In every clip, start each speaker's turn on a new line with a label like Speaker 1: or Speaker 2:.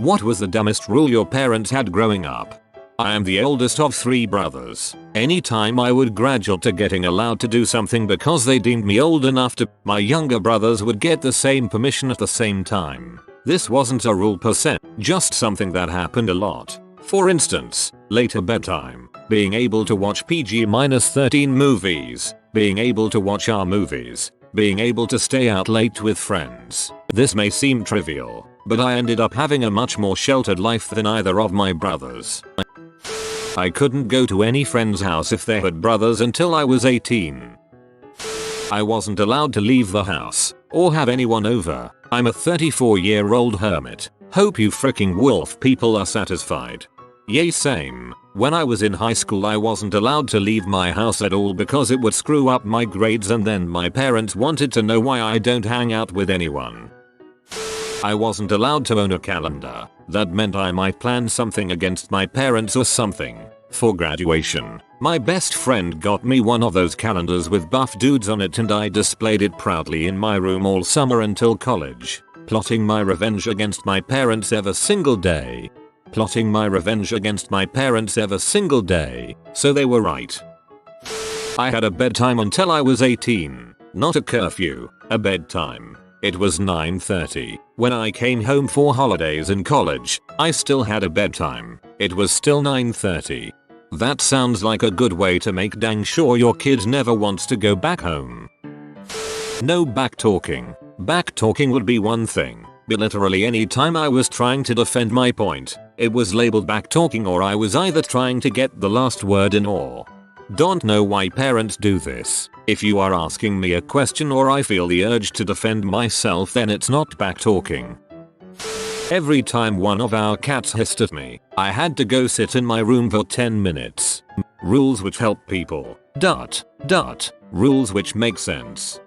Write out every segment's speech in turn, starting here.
Speaker 1: What was the dumbest rule your parents had growing up? I am the oldest of 3 brothers. Anytime I would graduate to getting allowed to do something because they deemed me old enough to, my younger brothers would get the same permission at the same time. This wasn't a rule per se, just something that happened a lot. For instance, later bedtime, being able to watch PG-13 movies, being able to watch our movies, being able to stay out late with friends. This may seem trivial, but I ended up having a much more sheltered life than either of my brothers. I couldn't go to any friend's house if they had brothers until I was 18. I wasn't allowed to leave the house or have anyone over. I'm a 34-year-old hermit. Hope you freaking wolf people are satisfied. Yay, same. When I was in high school I wasn't allowed to leave my house at all because it would screw up my grades, and then my parents wanted to know why I don't hang out with anyone. I wasn't allowed to own a calendar. That meant I might plan something against my parents or something. For graduation, my best friend got me one of those calendars with buff dudes on it, and I displayed it proudly in my room all summer until college, plotting my revenge against my parents every single day. Plotting my revenge against my parents every single day, so they were right. I had a bedtime until I was 18, not a curfew, a bedtime. It was 9:30. When I came home for holidays in college, I still had a bedtime. It was still 9:30. That sounds like a good way to make dang sure your kid never wants to go back home. No backtalking. Backtalking would be one thing, but literally any time I was trying to defend my point, it was labeled backtalking, or I was either trying to get the last word in or. Don't know why parents do this. If you are asking me a question or I feel the urge to defend myself, then it's not backtalking. Every time one of our cats hissed at me, I had to go sit in my room for 10 minutes. Rules which help people. ... Rules which make sense. ...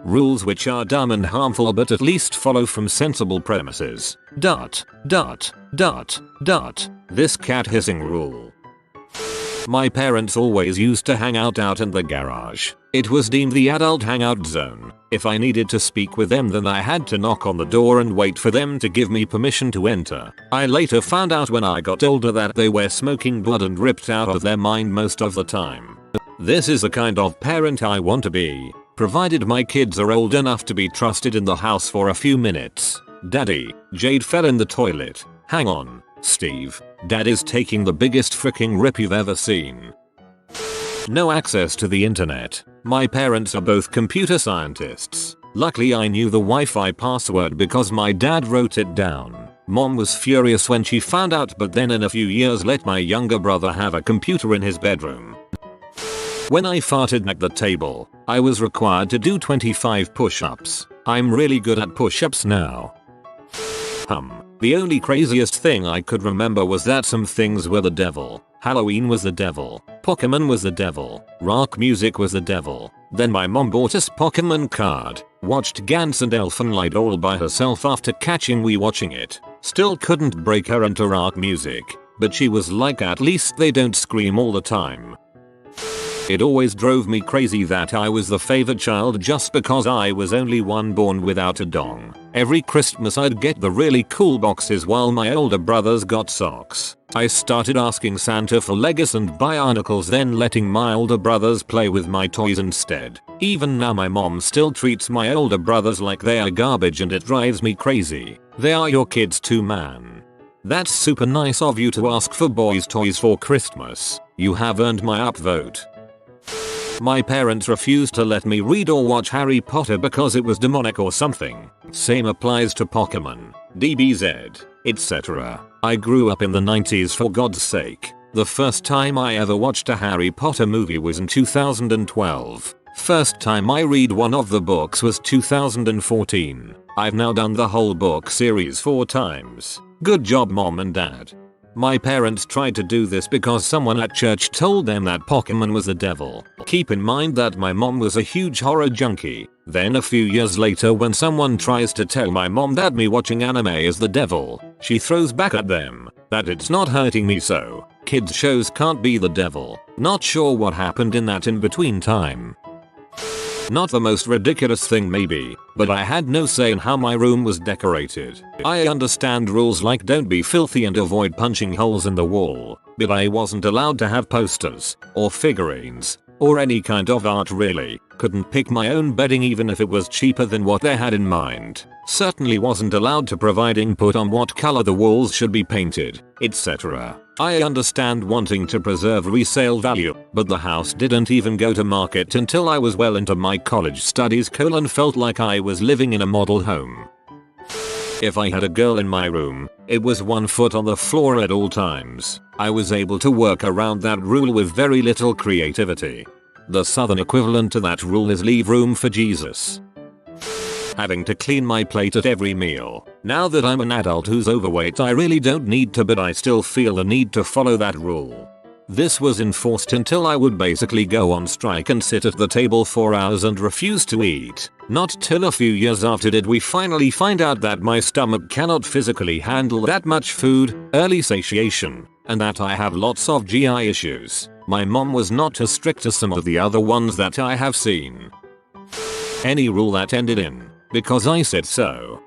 Speaker 1: Rules which are dumb and harmful but at least follow from sensible premises. ... This cat hissing rule. My parents always used to hang out in the garage. It was deemed the adult hangout zone. If I needed to speak with them, then I had to knock on the door and wait for them to give me permission to enter. I later found out when I got older that they were smoking blood and ripped out of their mind most of the time. This is the kind of parent I want to be, provided my kids are old enough to be trusted in the house for a few minutes. Daddy, Jade fell in the toilet. Hang on, Steve. Dad is taking the biggest freaking rip you've ever seen. No access to the internet. My parents are both computer scientists. Luckily I knew the Wi-Fi password because my dad wrote it down. Mom was furious when she found out, but then in a few years let my younger brother have a computer in his bedroom. When I farted at the table, I was required to do 25 push-ups. I'm really good at push-ups now. The only craziest thing I could remember was that some things were the devil. Halloween was the devil. Pokemon was the devil. Rock music was the devil. Then my mom bought us Pokemon card. Watched Gantz and Elfenlight all by herself after catching me watching it. Still couldn't break her into rock music. But she was like, at least they don't scream all the time. It always drove me crazy that I was the favorite child just because I was only one born without a dong. Every Christmas I'd get the really cool boxes while my older brothers got socks. I started asking Santa for Legos and Bionicles, then letting my older brothers play with my toys instead. Even now my mom still treats my older brothers like they are garbage and it drives me crazy. They are your kids too, man. That's super nice of you to ask for boys' toys for Christmas. You have earned my upvote. My parents refused to let me read or watch Harry Potter because it was demonic or something. Same applies to Pokemon, DBZ, etc. I grew up in the 90s, for God's sake. The first time I ever watched a Harry Potter movie was in 2012. First time I read one of the books was 2014. I've now done the whole book series 4 times. Good job, mom and dad. My parents tried to do this because someone at church told them that Pokemon was the devil. Keep in mind that my mom was a huge horror junkie. Then a few years later, when someone tries to tell my mom that me watching anime is the devil, she throws back at them that it's not hurting me, so kids shows can't be the devil. Not sure what happened in that in between time. Not the most ridiculous thing maybe, but I had no say in how my room was decorated. I understand rules like don't be filthy and avoid punching holes in the wall, but I wasn't allowed to have posters, or figurines, or any kind of art really. Couldn't pick my own bedding even if it was cheaper than what they had in mind. Certainly wasn't allowed to provide input on what color the walls should be painted, etc. I understand wanting to preserve resale value, but the house didn't even go to market until I was well into my college studies. Felt like I was living in a model home. If I had a girl in my room, it was 1 foot on the floor at all times. I was able to work around that rule with very little creativity. The southern equivalent to that rule is leave room for Jesus. Having to clean my plate at every meal. Now that I'm an adult who's overweight, I really don't need to, but I still feel the need to follow that rule. This was enforced until I would basically go on strike and sit at the table for hours and refuse to eat. Not till a few years after did we finally find out that my stomach cannot physically handle that much food, early satiation, and that I have lots of GI issues. My mom was not as strict as some of the other ones that I have seen. Any rule that ended in, because I said so.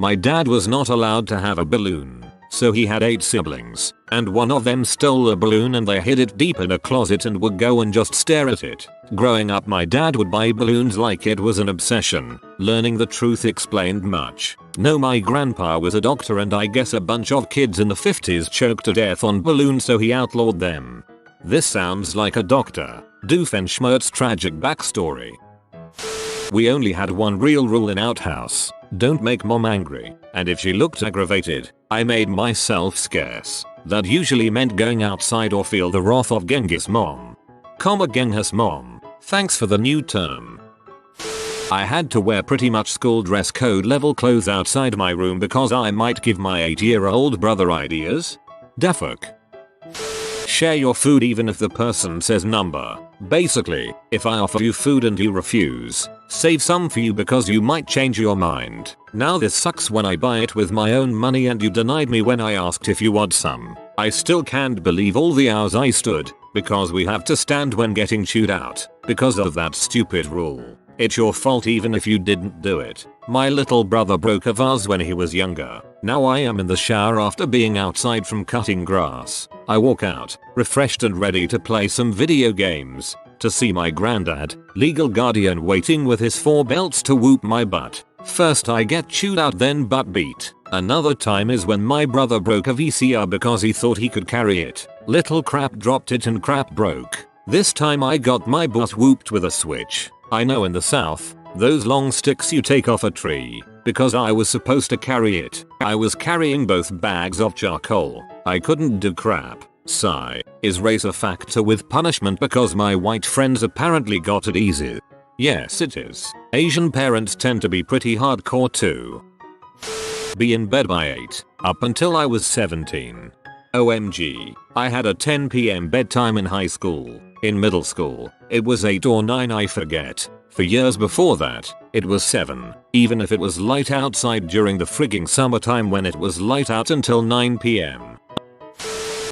Speaker 1: My dad was not allowed to have a balloon, so he had 8 siblings, and one of them stole a balloon and they hid it deep in a closet and would go and just stare at it. Growing up, my dad would buy balloons like it was an obsession. Learning the truth explained much. No, my grandpa was a doctor and I guess a bunch of kids in the 50s choked to death on balloons, so he outlawed them. This sounds like a Dr. Doofenshmirtz's tragic backstory. We only had one real rule in outhouse. Don't make mom angry, and if she looked aggravated, I made myself scarce. That usually meant going outside or feel the wrath of Genghis mom. Genghis mom. Thanks for the new term. I had to wear pretty much school dress code level clothes outside my room because I might give my 8-year-old brother ideas. Defuk. Share your food even if the person says number. Basically, if I offer you food and you refuse, save some for you because you might change your mind. Now this sucks when I buy it with my own money and you denied me when I asked if you want some. I still can't believe all the hours I stood, because we have to stand when getting chewed out, because of that stupid rule. It's your fault even if you didn't do it. My little brother broke a vase when he was younger. Now I am in the shower after being outside from cutting grass. I walk out, refreshed and ready to play some video games, to see my granddad, legal guardian, waiting with his 4 belts to whoop my butt. First I get chewed out, then butt beat. Another time is when my brother broke a VCR because he thought he could carry it. Little crap dropped it and crap broke. This time I got my butt whooped with a switch. I know, in the south, those long sticks you take off a tree. Because I was supposed to carry it, I was carrying both bags of charcoal. I couldn't do crap. Sigh. Is race a factor with punishment because my white friends apparently got it easy? Yes, it is. Asian parents tend to be pretty hardcore too. Be in bed by 8, up until I was 17. OMG. I had a 10 PM bedtime in high school. In middle school, it was 8 or 9, I forget. For years before that, it was 7, even if it was light outside during the frigging summertime when it was light out until 9 PM.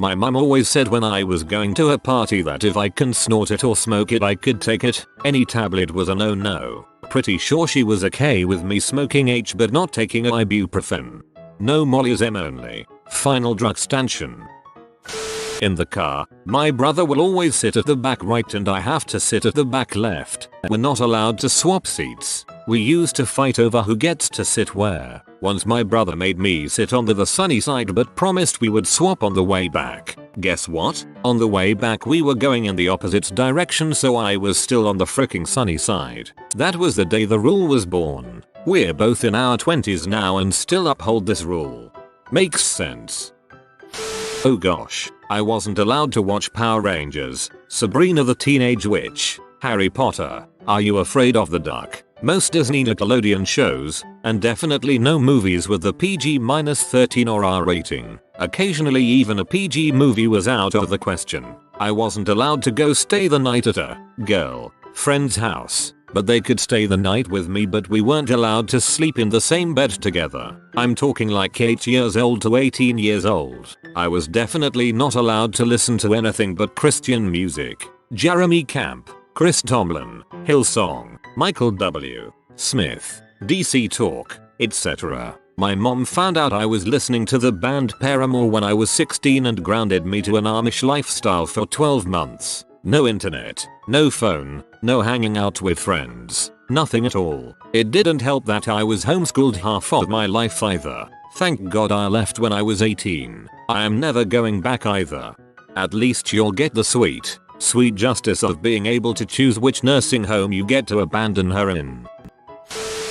Speaker 1: My mum always said when I was going to a party that if I can snort it or smoke it I could take it. Any tablet was a no-no. Pretty sure she was okay with me smoking H but not taking ibuprofen. No mollies, M only. Final drug stanchion. In the car, my brother will always sit at the back right and I have to sit at the back left. We're not allowed to swap seats. We used to fight over who gets to sit where. Once my brother made me sit on the sunny side but promised we would swap on the way back. Guess what? On the way back we were going in the opposite direction, so I was still on the fricking sunny side. That was the day the rule was born. We're both in our 20s now and still uphold this rule. Makes sense. Oh gosh, I wasn't allowed to watch Power Rangers, Sabrina the Teenage Witch, Harry Potter, Are You Afraid of the Dark, most Disney Nickelodeon shows, and definitely no movies with the PG-13 or R rating. Occasionally even a PG movie was out of the question. I wasn't allowed to go stay the night at a girl friend's house, but they could stay the night with me, but we weren't allowed to sleep in the same bed together. I'm talking like 8 years old to 18 years old. I was definitely not allowed to listen to anything but Christian music. Jeremy Camp, Chris Tomlin, Hillsong, Michael W. Smith, DC Talk, etc. My mom found out I was listening to the band Paramore when I was 16 and grounded me to an Amish lifestyle for 12 months. No internet, no phone, no hanging out with friends, nothing at all. It didn't help that I was homeschooled half of my life either. Thank God I left when I was 18. I am never going back either. At least you'll get the sweet justice of being able to choose which nursing home you get to abandon her in.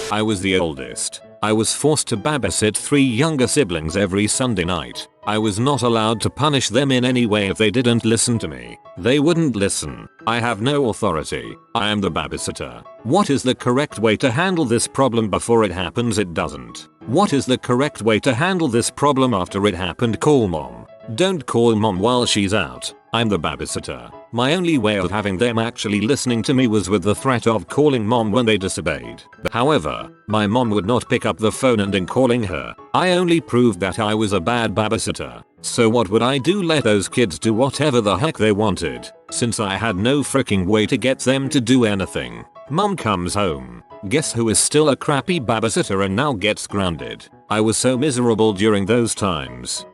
Speaker 1: I was the oldest. I was forced to babysit 3 younger siblings every Sunday night. I was not allowed to punish them in any way if they didn't listen to me. They wouldn't listen. I have no authority. I am the babysitter. What is the correct way to handle this problem before it happens? It doesn't. What is the correct way to handle this problem after it happened? Call mom. Don't call mom while she's out. I'm the babysitter. My only way of having them actually listening to me was with the threat of calling mom when they disobeyed. However, my mom would not pick up the phone, and in calling her, I only proved that I was a bad babysitter. So what would I do? Let those kids do whatever the heck they wanted, since I had no freaking way to get them to do anything. Mom comes home. Guess who is still a crappy babysitter and now gets grounded? I was so miserable during those times.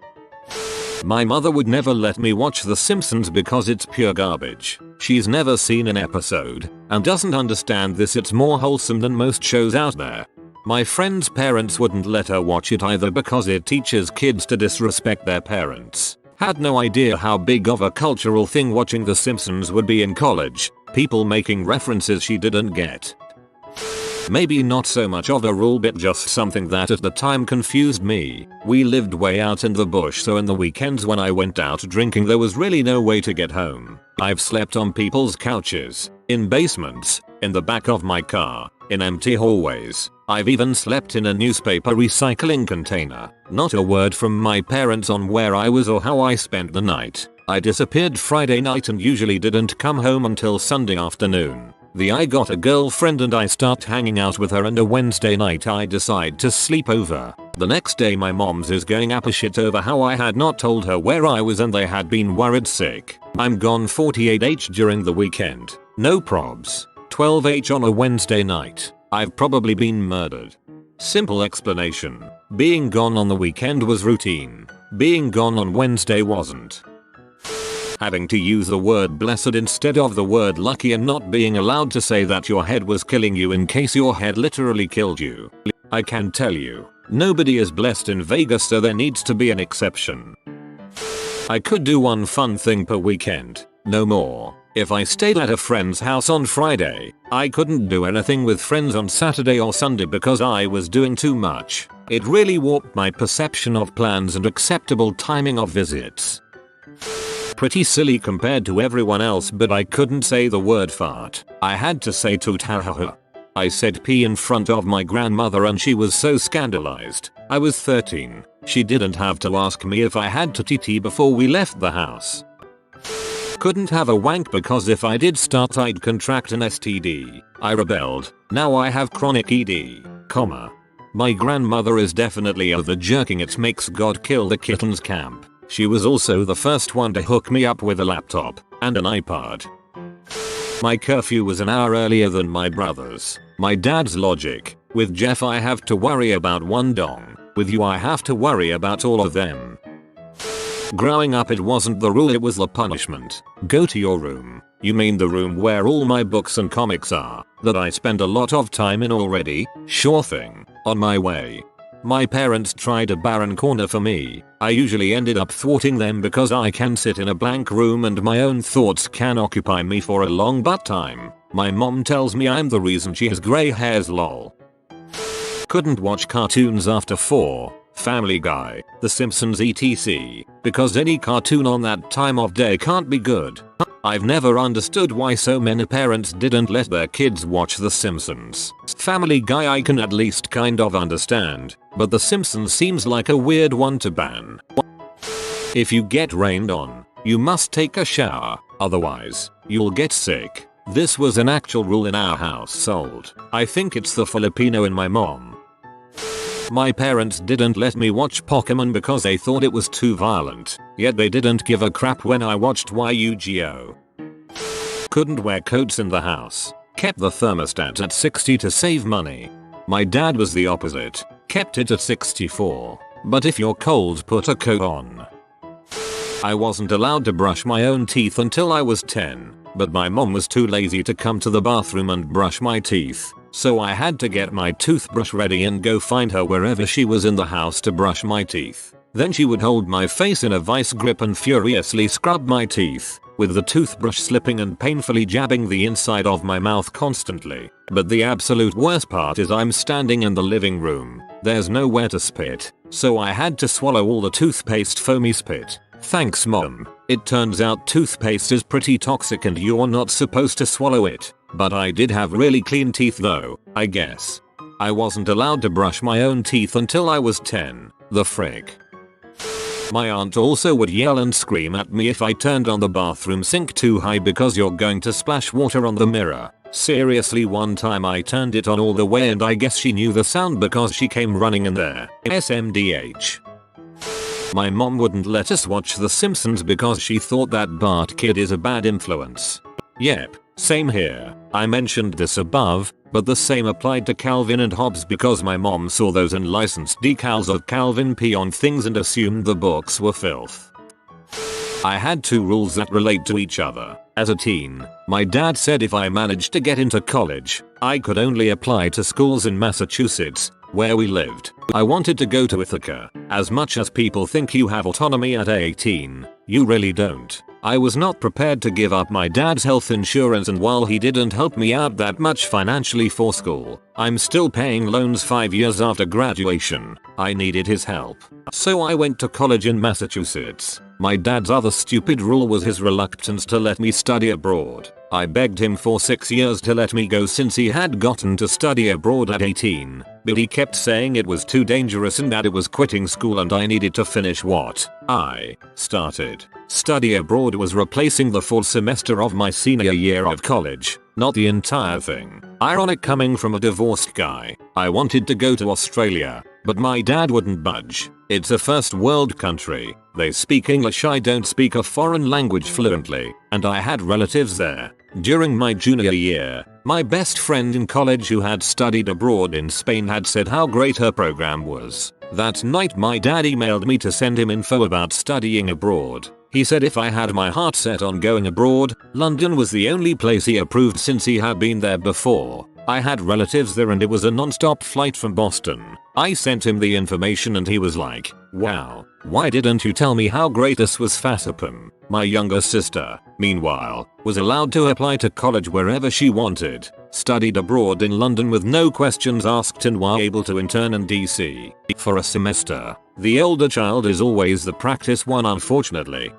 Speaker 1: My mother would never let me watch The Simpsons because it's pure garbage. She's never seen an episode and doesn't understand this. It's more wholesome than most shows out there. My friend's parents wouldn't let her watch it either because it teaches kids to disrespect their parents. Had no idea how big of a cultural thing watching The Simpsons would be in college. People making references she didn't get. Maybe not so much of a rule, but just something that at the time confused me. We lived way out in the bush, so in the weekends when I went out drinking there was really no way to get home. I've slept on people's couches, in basements, in the back of my car, in empty hallways. I've even slept in a newspaper recycling container. Not a word from my parents on where I was or how I spent the night. I disappeared Friday night and usually didn't come home until Sunday afternoon. I got a girlfriend and I start hanging out with her, and a Wednesday night I decide to sleep over. The next day my mom's is going apeshit over how I had not told her where I was and they had been worried sick. I'm gone 48h during the weekend. No probs. 12h on a Wednesday night. I've probably been murdered. Simple explanation. Being gone on the weekend was routine. Being gone on Wednesday wasn't. Having to use the word blessed instead of the word lucky, and not being allowed to say that your head was killing you in case your head literally killed you. I can tell you, nobody is blessed in Vegas, so there needs to be an exception. I could do one fun thing per weekend, no more. If I stayed at a friend's house on Friday, I couldn't do anything with friends on Saturday or Sunday because I was doing too much. It really warped my perception of plans and acceptable timing of visits. Pretty silly compared to everyone else, but I couldn't say the word fart. I had to say toot ha ha ha. I said pee in front of my grandmother and she was so scandalized. I was 13. She didn't have to ask me if I had to TT before we left the house. Couldn't have a wank because if I did start I'd contract an STD. I rebelled. Now I have chronic ED, My grandmother is definitely of the jerking it makes God kill the kittens camp. She was also the first one to hook me up with a laptop and an iPod. My curfew was an hour earlier than my brother's. My dad's logic. With Jeff I have to worry about one dong. With you I have to worry about all of them. Growing up it wasn't the rule, it was the punishment. Go to your room. You mean the room where all my books and comics are, that I spend a lot of time in already? Sure thing. On my way. My parents tried a barren corner for me. I usually ended up thwarting them because I can sit in a blank room and my own thoughts can occupy me for a long butt time. My mom tells me I'm the reason she has grey hairs, lol. Couldn't watch cartoons after 4, Family Guy, The Simpsons etc. because any cartoon on that time of day can't be good. I've never understood why so many parents didn't let their kids watch The Simpsons. Family Guy I can at least kind of understand, but The Simpsons seems like a weird one to ban. If you get rained on, you must take a shower, otherwise, you'll get sick. This was an actual rule in our household. I think it's the Filipino in my mom. My parents didn't let me watch Pokemon because they thought it was too violent, yet they didn't give a crap when I watched Yu-Gi-Oh! Couldn't wear coats in the house. Kept the thermostat at 60 to save money. My dad was the opposite. Kept it at 64. But if you're cold, put a coat on. I wasn't allowed to brush my own teeth until I was 10, but my mom was too lazy to come to the bathroom and brush my teeth, so I had to get my toothbrush ready and go find her wherever she was in the house to brush my teeth. Then she would hold my face in a vice grip and furiously scrub my teeth, with the toothbrush slipping and painfully jabbing the inside of my mouth constantly. But the absolute worst part is I'm standing in the living room. There's nowhere to spit, so I had to swallow all the toothpaste foamy spit. Thanks mom. It turns out toothpaste is pretty toxic and you're not supposed to swallow it. But I did have really clean teeth though, I guess. I wasn't allowed to brush my own teeth until I was 10. The frick. My aunt also would yell and scream at me if I turned on the bathroom sink too high because you're going to splash water on the mirror. Seriously, one time I turned it on all the way and I guess she knew the sound because she came running in there. SMDH. My mom wouldn't let us watch The Simpsons because she thought that Bart kid is a bad influence. Yep, same here. I mentioned this above, but the same applied to Calvin and Hobbes because my mom saw those unlicensed decals of Calvin pee on things and assumed the books were filth. I had two rules that relate to each other. As a teen, my dad said if I managed to get into college, I could only apply to schools in Massachusetts, where we lived. I wanted to go to Ithaca. As much as people think you have autonomy at 18, you really don't. I was not prepared to give up my dad's health insurance, and while he didn't help me out that much financially for school, I'm still paying loans 5 years after graduation. I needed his help. So I went to college in Massachusetts. My dad's other stupid rule was his reluctance to let me study abroad. I begged him for 6 years to let me go since he had gotten to study abroad at 18, but he kept saying it was too dangerous and that it was quitting school and I needed to finish what I started. Study abroad was replacing the full semester of my senior year of college, not the entire thing. Ironic coming from a divorced guy. I wanted to go to Australia, but my dad wouldn't budge. It's a first world country. They speak English, I don't speak a foreign language fluently, and I had relatives there. During my junior year, my best friend in college who had studied abroad in Spain had said how great her program was. That night my dad emailed me to send him info about studying abroad. He said if I had my heart set on going abroad, London was the only place he approved since he had been there before. I had relatives there and it was a non-stop flight from Boston. I sent him the information and he was like, wow, why didn't you tell me how great this was? Fasipum. My younger sister, meanwhile, was allowed to apply to college wherever she wanted, studied abroad in London with no questions asked, and was able to intern in DC for a semester. The older child is always the practice one, unfortunately.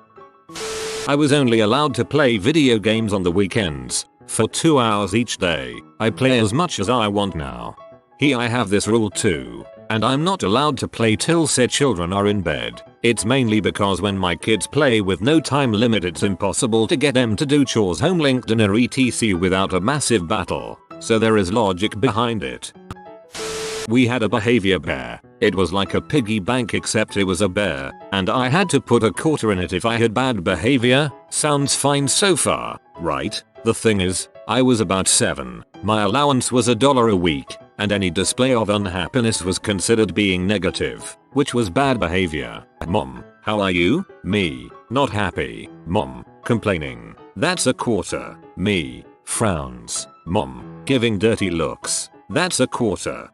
Speaker 1: I was only allowed to play video games on the weekends. For 2 hours each day. I play as much as I want now. Here I have this rule too, and I'm not allowed to play till said children are in bed. It's mainly because when my kids play with no time limit, it's impossible to get them to do chores, home linked dinner etc without a massive battle. So there is logic behind it. We had a behavior bear. It was like a piggy bank except it was a bear, and I had to put a quarter in it if I had bad behavior. Sounds fine so far, right? The thing is, I was about 7, my allowance was $1 a week, and any display of unhappiness was considered being negative, which was bad behavior. Mom, how are you? Me, not happy. Mom, complaining. That's a quarter. Me, frowns. Mom, giving dirty looks. That's a quarter.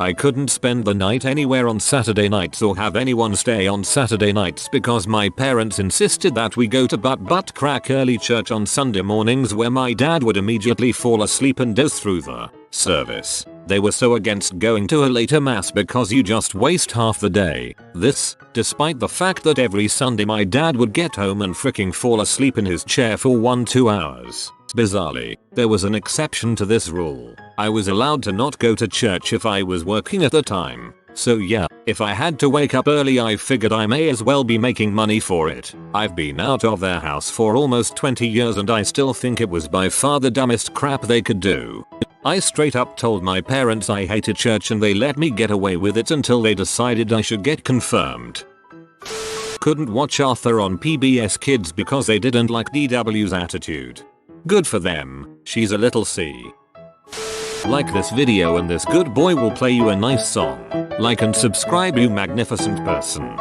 Speaker 1: I couldn't spend the night anywhere on Saturday nights or have anyone stay on Saturday nights because my parents insisted that we go to butt crack early church on Sunday mornings, where my dad would immediately fall asleep and doze through the service. They were so against going to a later mass because you just waste half the day. This, despite the fact that every Sunday my dad would get home and freaking fall asleep in his chair for 1-2 hours. Bizarrely, there was an exception to this rule. I was allowed to not go to church if I was working at the time. So yeah, if I had to wake up early, I figured I may as well be making money for it. I've been out of their house for almost 20 years and I still think it was by far the dumbest crap they could do. I straight up told my parents I hated church and they let me get away with it until they decided I should get confirmed. Couldn't watch Arthur on PBS Kids because they didn't like DW's attitude. Good for them, she's a little C. Like this video and this good boy will play you a nice song. Like and subscribe, you magnificent person.